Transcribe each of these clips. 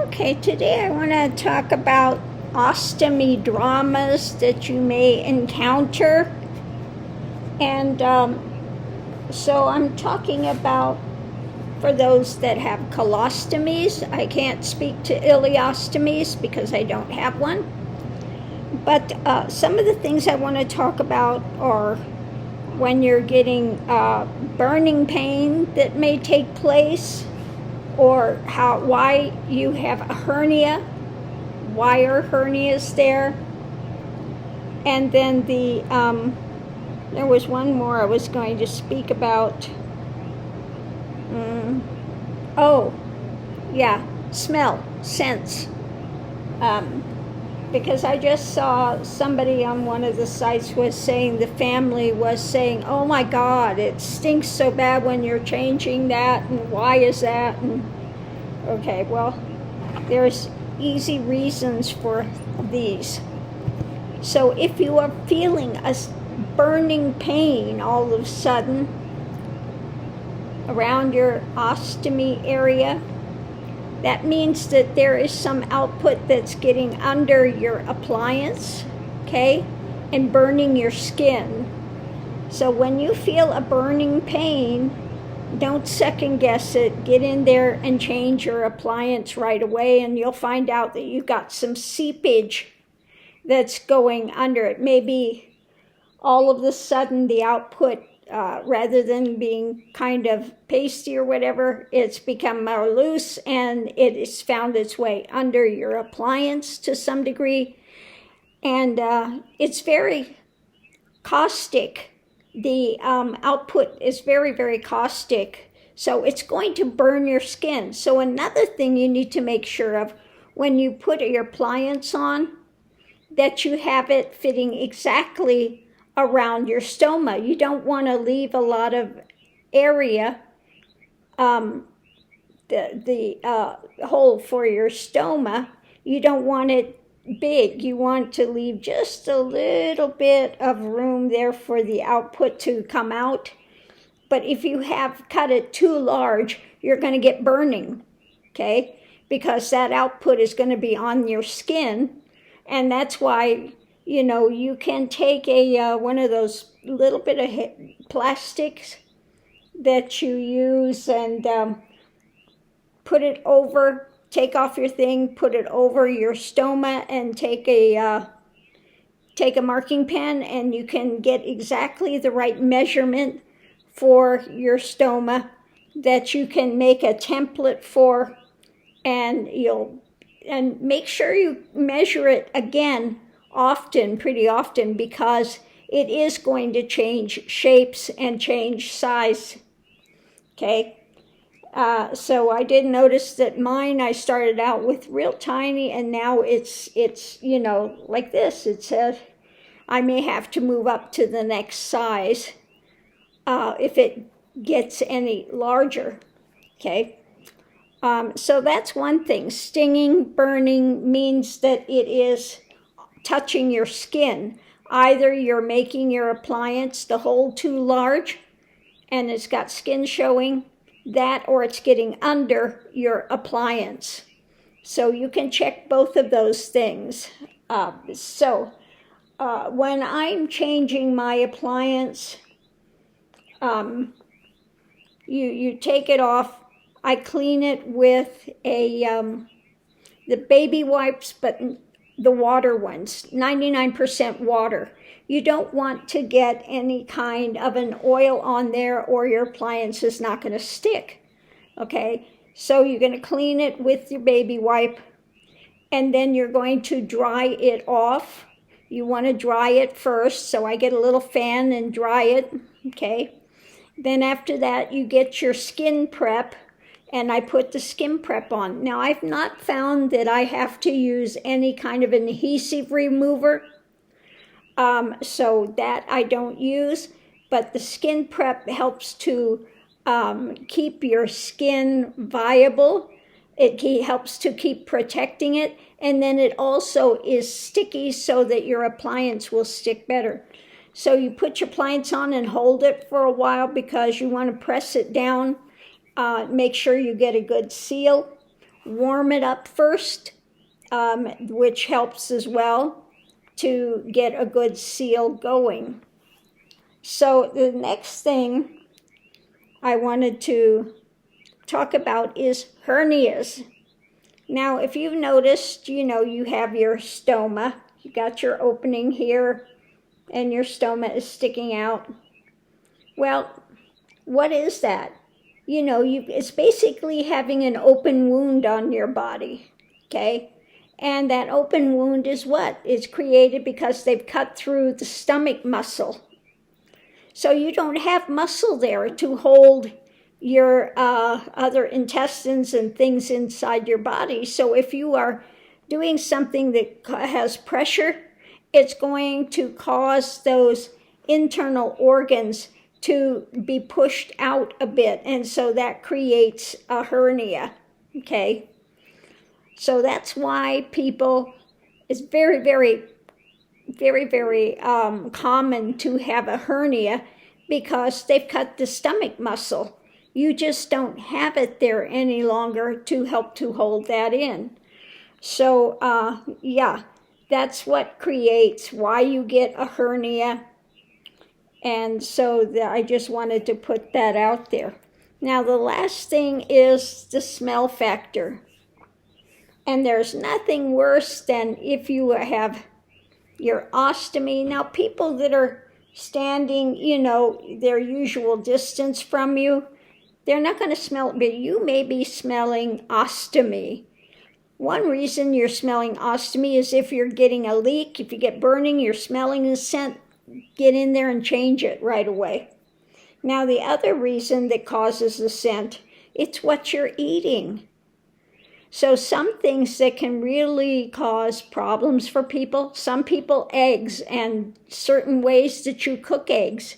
Okay, today I want to talk about ostomy dramas that you may encounter. And so I'm talking about for those that have colostomies. I can't speak to ileostomies because I don't have one. But some of the things I want to talk about are when you're getting burning pain that may take place, or why you have a hernia, why are hernias there, and then there was one more I was going to speak about. Smell, sense. Because I just saw somebody on one of the sites was saying, the family was saying, oh my God, it stinks so bad when you're changing that, and why is that? And okay, well, there's easy reasons for these. So if you are feeling a burning pain all of a sudden around your ostomy area, that means that there is some output that's getting under your appliance, okay, and burning your skin. So when you feel a burning pain, don't second guess it. Get in there and change your appliance right away, and you'll find out that you've got some seepage that's going under it. Maybe all of a sudden the output, rather than being kind of pasty or whatever, it's become more loose and it has found its way under your appliance to some degree. And it's very caustic. The output is very, very caustic. So it's going to burn your skin. So another thing you need to make sure of when you put your appliance on, that you have it fitting exactly around your stoma. You don't want to leave a lot of area, the hole for your stoma. You don't want it big. You want to leave just a little bit of room there for the output to come out. But if you have cut it too large, you're going to get burning, okay? Because that output is going to be on your skin. And that's why, you can take one of those little bit of plastics that you use and put it over, take off your thing, put it over your stoma, and take a marking pen, and you can get exactly the right measurement for your stoma that you can make a template for, and make sure you measure it again pretty often, because it is going to change shapes and change size, okay? So I did notice that mine, I started out with real tiny, and now it's like this. It says I may have to move up to the next size if it gets any larger, okay? So that's one thing. Stinging, burning means that it is touching your skin. Either you're making your appliance, the hole too large, and it's got skin showing, that, or it's getting under your appliance. So you can check both of those things. When I'm changing my appliance, you take it off. I clean it with the baby wipes, but the water ones, 99% water. You don't want to get any kind of an oil on there, or your appliance is not going to stick, okay? So you're going to clean it with your baby wipe, and then you're going to dry it off. You want to dry it first, so I get a little fan and dry it, okay? Then after that, you get your skin prep, and I put the skin prep on. Now, I've not found that I have to use any kind of an adhesive remover, so that I don't use, but the skin prep helps to keep your skin viable. It helps to keep protecting it, and then it also is sticky so that your appliance will stick better. So you put your appliance on and hold it for a while, because you want to press it down. Make sure you get a good seal. warm it up first, which helps as well to get a good seal going. So the next thing I wanted to talk about is hernias. Now, if you've noticed, you have your stoma. You got your opening here, and your stoma is sticking out. Well, what is that? It's basically having an open wound on your body, okay? And that open wound is what? It's created because they've cut through the stomach muscle. So you don't have muscle there to hold your other intestines and things inside your body. So if you are doing something that has pressure, it's going to cause those internal organs to be pushed out a bit, and so that creates a hernia, okay? So that's why it's very, very, very, very common to have a hernia, because they've cut the stomach muscle. You just don't have it there any longer to help to hold that in. So, that's what creates why you get a hernia. And so I just wanted to put that out there. Now, the last thing is the smell factor. And there's nothing worse than if you have your ostomy. Now, people that are standing, their usual distance from you, they're not going to smell it, but you may be smelling ostomy. One reason you're smelling ostomy is if you're getting a leak, if you get burning, you're smelling the scent. Get in there and change it right away. Now, the other reason that causes the scent, it's what you're eating. So some things that can really cause problems for people, some people, eggs and certain ways that you cook eggs.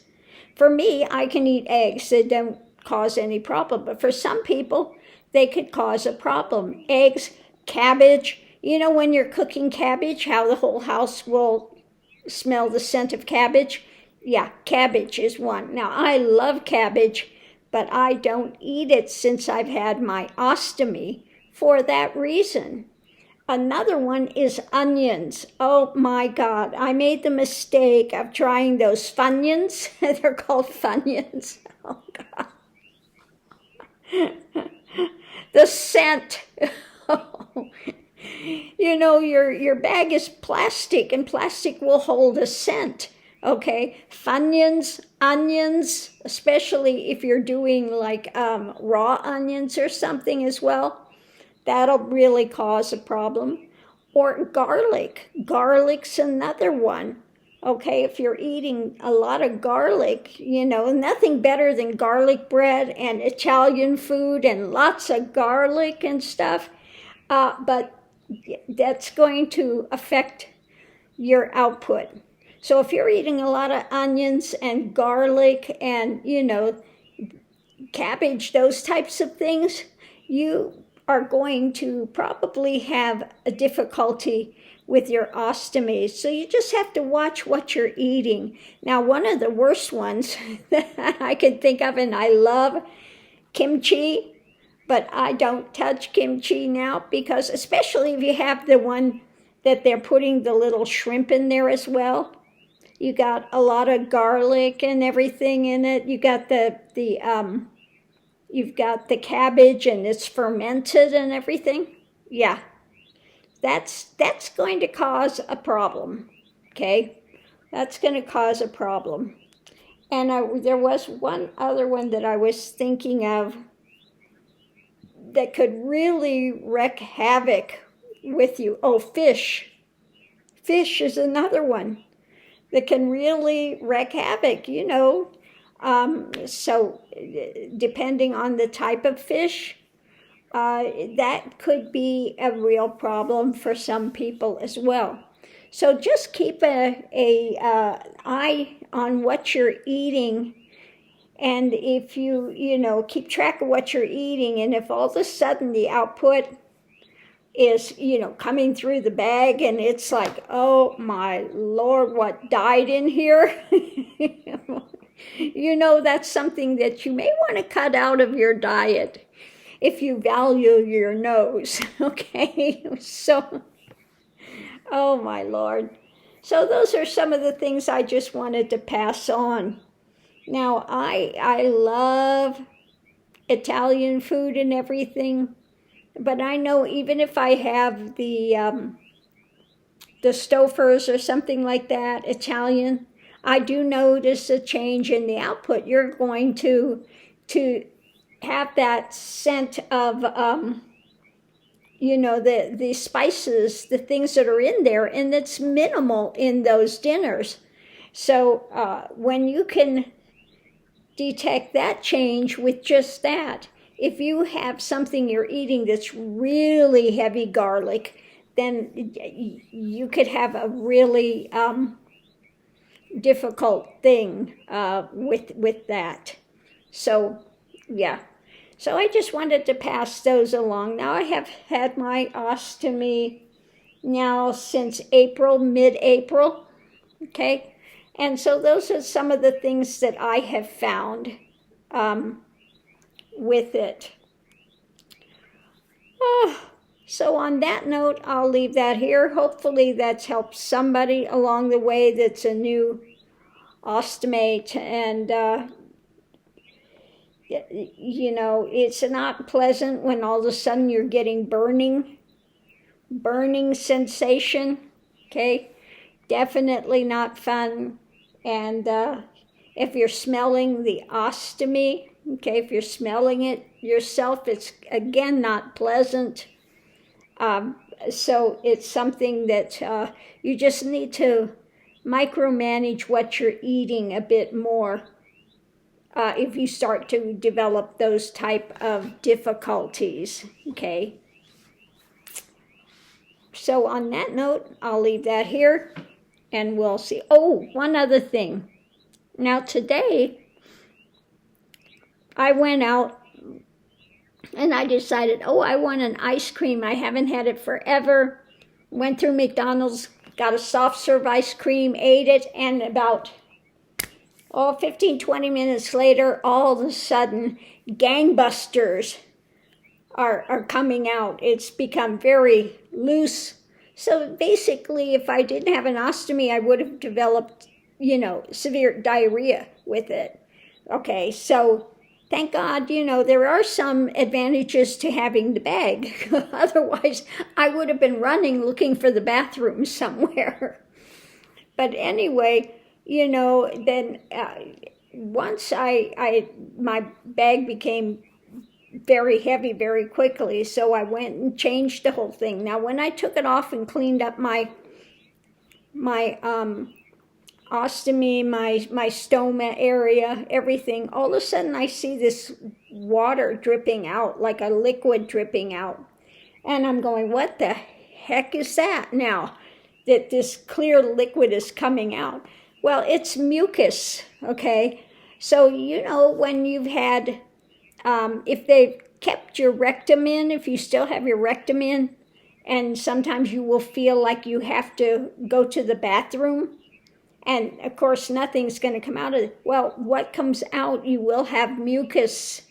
For me, I can eat eggs that don't cause any problem, but for some people, they could cause a problem. Eggs, cabbage, when you're cooking cabbage, how the whole house will smell the scent of cabbage. Yeah, cabbage is one. Now, I love cabbage, but I don't eat it since I've had my ostomy for that reason. Another one is onions. Oh my God, I made the mistake of trying those Funyuns. They're called Funyuns. Oh God. The scent. Your bag is plastic, and plastic will hold a scent, okay? Funyuns, onions, especially if you're doing like raw onions or something as well, that'll really cause a problem. Or garlic. Garlic's another one, okay? If you're eating a lot of garlic, nothing better than garlic bread and Italian food and lots of garlic and stuff, but that's going to affect your output. So if you're eating a lot of onions and garlic and, cabbage, those types of things, you are going to probably have a difficulty with your ostomy. So you just have to watch what you're eating. Now, one of the worst ones that I can think of, and I love kimchi, but I don't touch kimchi now, because especially if you have the one that they're putting the little shrimp in there as well. You got a lot of garlic and everything in it. You got you've got the cabbage and it's fermented and everything. Yeah, that's going to cause a problem, okay? That's going to cause a problem. And there was one other one that I was thinking of that could really wreak havoc with you. Oh, fish. Fish is another one that can really wreak havoc, So depending on the type of fish, that could be a real problem for some people as well. So just keep a eye on what you're eating. And if you keep track of what you're eating, and if all of a sudden the output is, coming through the bag and it's like, oh my Lord, what died in here? That's something that you may want to cut out of your diet. if you value your nose. Okay, so, oh my Lord. So those are some of the things I just wanted to pass on. Now, I love Italian food and everything, but I know even if I have the Stofers or something like that, Italian, I do notice a change in the output. You're going to have that scent of the spices, the things that are in there, and it's minimal in those dinners. So when you can detect that change with just that, if you have something you're eating that's really heavy garlic, then you could have a really difficult thing with that. So, yeah. So I just wanted to pass those along. Now I have had my ostomy now since April, mid-April, okay? And so those are some of the things that I have found with it. So on that note, I'll leave that here. Hopefully that's helped somebody along the way that's a new ostomate, and it's not pleasant when all of a sudden you're getting burning sensation, okay? Definitely not fun. And if you're smelling the ostomy, okay, if you're smelling it yourself, it's again not pleasant. So it's something that you just need to micromanage what you're eating a bit more if you start to develop those type of difficulties, okay? So on that note, I'll leave that here, and we'll see. Oh, one other thing. Now today, I went out and I decided, I want an ice cream. I haven't had it forever. Went through McDonald's, got a soft serve ice cream, ate it, and about 15, 20 minutes later, all of a sudden, gangbusters are coming out. It's become very loose. So basically, if I didn't have an ostomy, I would have developed, severe diarrhea with it. Okay, so thank God, there are some advantages to having the bag. Otherwise, I would have been running looking for the bathroom somewhere. But anyway, then once my bag became very heavy very quickly, so I went and changed the whole thing. Now, when I took it off and cleaned up my ostomy, my stoma area, everything, all of a sudden I see this water dripping out, like a liquid dripping out. And I'm going, what the heck is that now, that this clear liquid is coming out? Well, it's mucus, okay? So, when you've had, if they've kept your rectum in, if you still have your rectum in, and sometimes you will feel like you have to go to the bathroom, and of course nothing's going to come out of it. Well, what comes out, you will have mucus.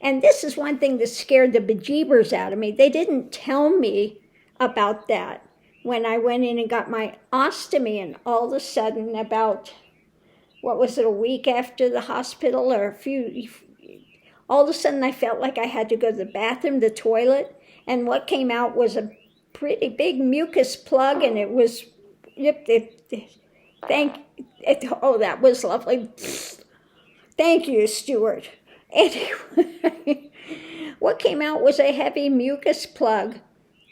And this is one thing that scared the bejeebers out of me. They didn't tell me about that when I went in and got my ostomy, and all of a sudden about, a week after the hospital, or all of a sudden I felt like I had to go to the bathroom, the toilet, and what came out was a pretty big mucus plug, and it was, that was lovely. Thank you, Stuart. Anyway, what came out was a heavy mucus plug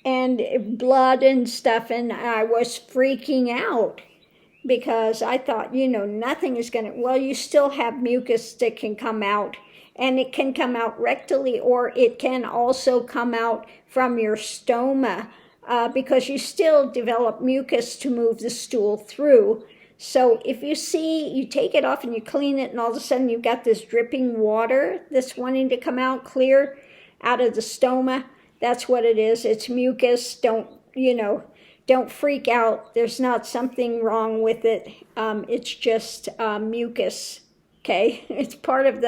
and blood and stuff, and I was freaking out because I thought, nothing is going to, you still have mucus that can come out, and it can come out rectally, or it can also come out from your stoma because you still develop mucus to move the stool through. So if you take it off and you clean it, and all of a sudden you've got this dripping water that's wanting to come out clear out of the stoma, that's what it is. It's mucus. Don't freak out. There's not something wrong with it. It's just mucus. Okay, it's part of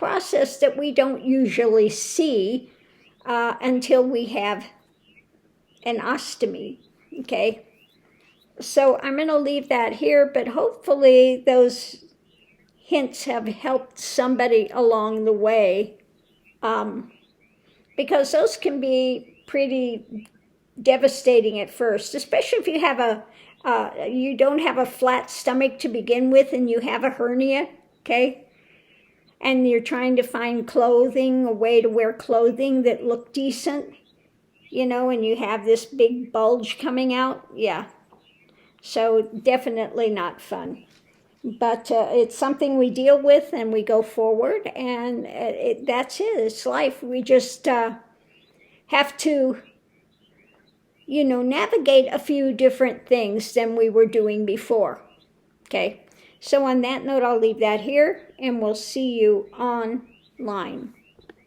process that we don't usually see until we have an ostomy, okay? So I'm going to leave that here, but hopefully those hints have helped somebody along the way, because those can be pretty devastating at first, especially if you have you don't have a flat stomach to begin with and you have a hernia, okay? And you're trying to find clothing, a way to wear clothing that look decent, you know, and you have this big bulge coming out, yeah. So definitely not fun. But it's something we deal with and we go forward, and that's it. It's life. We just have to, you know, navigate a few different things than we were doing before. Okay, so on that note, I'll leave that here, and we'll see you online.